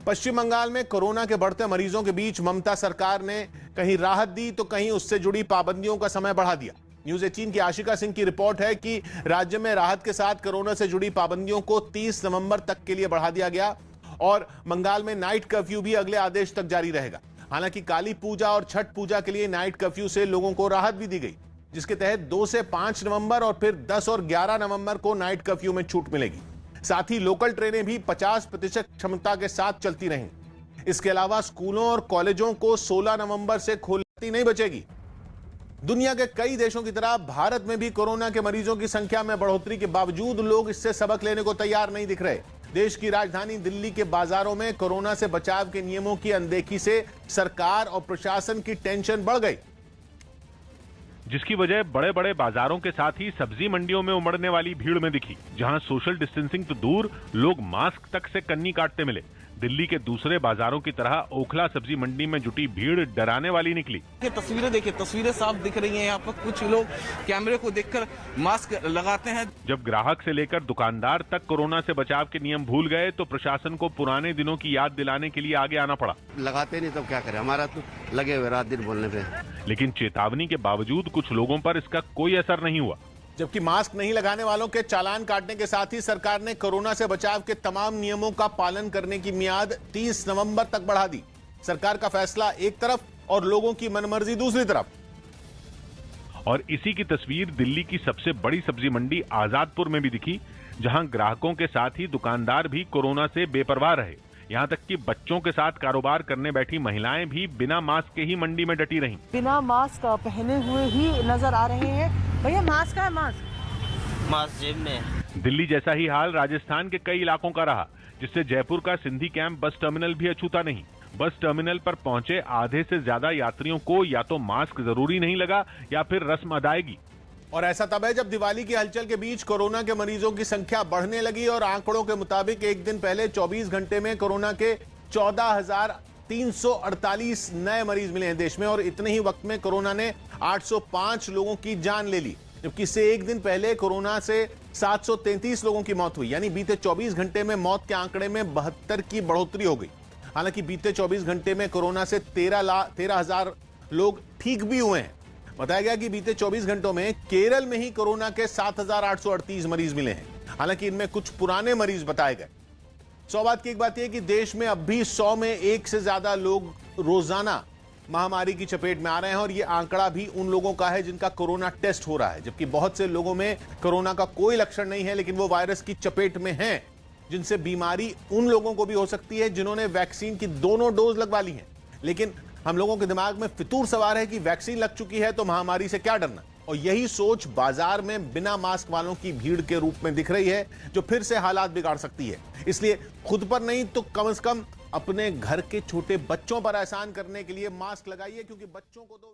पश्चिम बंगाल में कोरोना के बढ़ते मरीजों के बीच ममता सरकार ने कहीं राहत दी तो कहीं उससे जुड़ी पाबंदियों का समय बढ़ा दिया। न्यूज 18 की आशिका सिंह की रिपोर्ट है कि राज्य में राहत के साथ कोरोना से जुड़ी पाबंदियों को 30 नवंबर तक के लिए बढ़ा दिया गया और बंगाल में नाइट कर्फ्यू भी अगले आदेश तक जारी रहेगा। हालांकि काली पूजा और छठ पूजा के लिए नाइट कर्फ्यू से लोगों को राहत भी दी गई, जिसके तहत 2 से 5 नवंबर और फिर 10 और 11 नवंबर को नाइट कर्फ्यू में छूट मिलेगी। साथ ही लोकल ट्रेनें भी 50% क्षमता के साथ चलती रहेंगी। इसके अलावा स्कूलों और कॉलेजों को 16 नवंबर से खोलती नहीं बचेगी। दुनिया के कई देशों की तरह भारत में भी कोरोना के मरीजों की संख्या में बढ़ोतरी के बावजूद लोग इससे सबक लेने को तैयार नहीं दिख रहे। देश की राजधानी दिल्ली के बाजारों में कोरोना से बचाव के नियमों की अनदेखी से सरकार और प्रशासन की टेंशन बढ़ गई, जिसकी वजह बड़े बड़े बाजारों के साथ ही सब्जी मंडियों में उमड़ने वाली भीड़ में दिखी, जहां सोशल डिस्टेंसिंग तो दूर, लोग मास्क तक से कन्नी काटते मिले। दिल्ली के दूसरे बाजारों की तरह ओखला सब्जी मंडी में जुटी भीड़ डराने वाली निकली। तस्वीरें देखिए, तस्वीरें साफ दिख रही हैं। यहाँ पर कुछ लोग कैमरे को देखकर मास्क लगाते हैं। जब ग्राहक से लेकर दुकानदार तक कोरोना से बचाव के नियम भूल गए तो प्रशासन को पुराने दिनों की याद दिलाने के लिए आगे आना पड़ा। लगाते नहीं तो क्या करें, हमारा तो लगे हुए रात दिन बोलने पे। लेकिन चेतावनी के बावजूद कुछ लोगों पर इसका कोई असर नहीं हुआ। जबकि मास्क नहीं लगाने वालों के चालान काटने के साथ ही सरकार ने कोरोना से बचाव के तमाम नियमों का पालन करने की मियाद 30 नवंबर तक बढ़ा दी। सरकार का फैसला एक तरफ और लोगों की मनमर्जी दूसरी तरफ। और इसी की तस्वीर दिल्ली की सबसे बड़ी सब्जी मंडी आजादपुर में भी दिखी, जहां ग्राहकों के साथ ही दुकानदार भी कोरोना से बेपरवाह रहे। यहाँ तक कि बच्चों के साथ कारोबार करने बैठी महिलाएं भी बिना मास्क के ही मंडी में डटी रहीं। बिना मास्क पहने हुए ही नजर आ रहे हैं। भैया मास्क है? मास्क जेब में। दिल्ली जैसा ही हाल राजस्थान के कई इलाकों का रहा, जिससे जयपुर का सिंधी कैंप बस टर्मिनल भी अछूता नहीं। बस टर्मिनल पर पहुंचे आधे से ज्यादा यात्रियों को या तो मास्क जरूरी नहीं लगा या फिर रस्म अदायगी। और ऐसा तब है जब दिवाली की हलचल के बीच कोरोना के मरीजों की संख्या बढ़ने लगी और आंकड़ों के मुताबिक एक दिन पहले 24 घंटे में कोरोना के 14,348 नए मरीज मिले हैं देश में। और इतने ही वक्त में कोरोना ने 805 लोगों की जान ले ली, जबकि इससे एक दिन पहले कोरोना से 733 लोगों की मौत हुई। यानी बीते 24 घंटे में मौत के आंकड़े में 72 की बढ़ोतरी हो गई। हालांकि बीते 24 घंटे में कोरोना से 13,000 लोग ठीक भी हुए हैं। बताया गया कि बीते 24 घंटों में केरल में ही कोरोना के 7,838 मरीज मिले हैं। हालांकि इनमें कुछ पुराने मरीज बताए गए। 100 बात की एक बात यह कि देश में अब भी 100 में 1 से ज्यादा लोग रोजाना महामारी की चपेट में आ रहे हैं और यह आंकड़ा भी उन लोगों का है जिनका कोरोना टेस्ट हो रहा है। जबकि बहुत से लोगों में कोरोना का कोई लक्षण नहीं है, लेकिन वो वायरस की चपेट में हैं, जिनसे बीमारी उन लोगों को भी हो सकती है जिन्होंने वैक्सीन की दोनों डोज लगवा ली है। लेकिन हम लोगों के दिमाग में फितूर सवार है कि वैक्सीन लग चुकी है तो महामारी से क्या डरना। और यही सोच बाजार में बिना मास्क वालों की भीड़ के रूप में दिख रही है, जो फिर से हालात बिगाड़ सकती है। इसलिए खुद पर नहीं तो कम से कम अपने घर के छोटे बच्चों पर एहसान करने के लिए मास्क लगाइए, क्योंकि बच्चों को तो